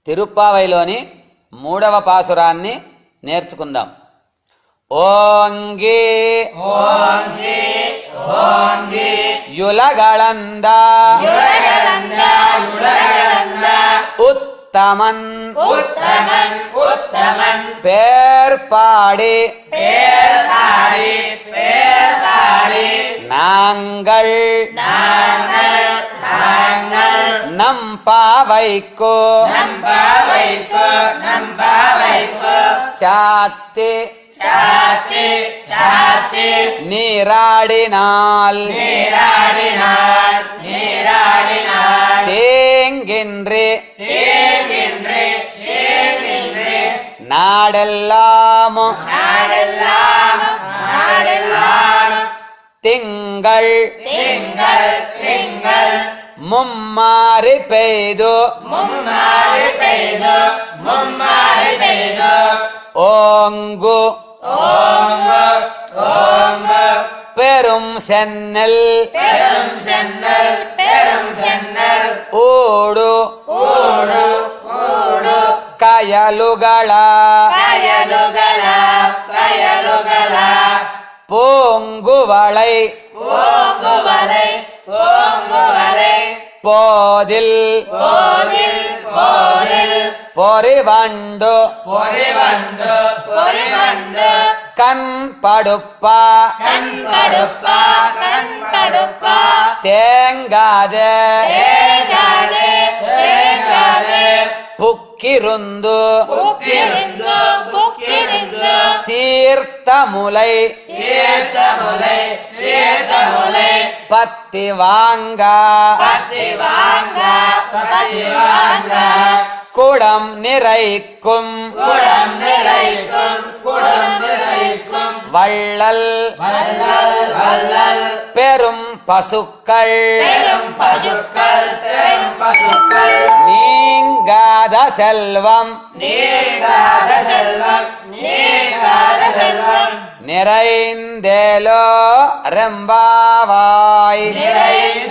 తిరుప్పావైలోని 3వ పాసురాన్ని నేర్చుకుందాం. ఓంగి ఓంగి ఓంగి యులగళంద యులగళంద యులగళంద உத்தமன் உத்தமன் உத்தமன் பேர்பாடி பேர்பாடி பேர்பாடி நாங்கள் நாங்கள் நாங்கள் நம்பாவைக்கு நம்பாவைக்கு நம்பாவைக்கு சாத்தி சாத்தி சாத்தி நீராடினால் நீராடினார் நீராடினார் தேங்கின்றி தேகின்றே தேகின்றே நாடெல்லாம் நாடெல்லாம் நாடெல்லாம் திங்கள் திங்கள் திங்கள் மும்மாறி பெய்து மும்மாறி பெய்து மும்மாறி பெய்து ஓங்கு ஓங்கு ஓங்கு பெரும் சென்னல் பெரும் சென்னல் பெரும் சென்னல் ஊடு ஊடு ஊடு கயலுகள கயலுகள கயலுகள பூங்குவளை பூங்குவலை பூங்குவலை போதில் போரில் போரில் பொறிவண்டு பொறிவண்டு பொறிவண்டு கண் படுப்பா கண்படுப்பா கண்படுப்பா தேங்காத தேங்காதே தேங்காதே புக்கிருந்து புக்கிருந்து புக்கிருந்து சீர்த்த முலை சேர்த்த முலை சேர்த்த முலை பத்தி வாங்க பத்தி வாங்க பத்தி வாங்க குடம் நிறைக்கும் குடம் நிறைக்கும் குடம் நிறைக்கும் வள்ளல் வள்ளல் வள்ளல் பெரும் பசுக்கள் பெரும் பசுக்கள் பெரும் பசுக்கள் நீங்காத செல்வம் நீங்காத செல்வம் நீங்காத செல்வம் நிறைந்தேலோ ரெம்பாவாய் நிறைந்த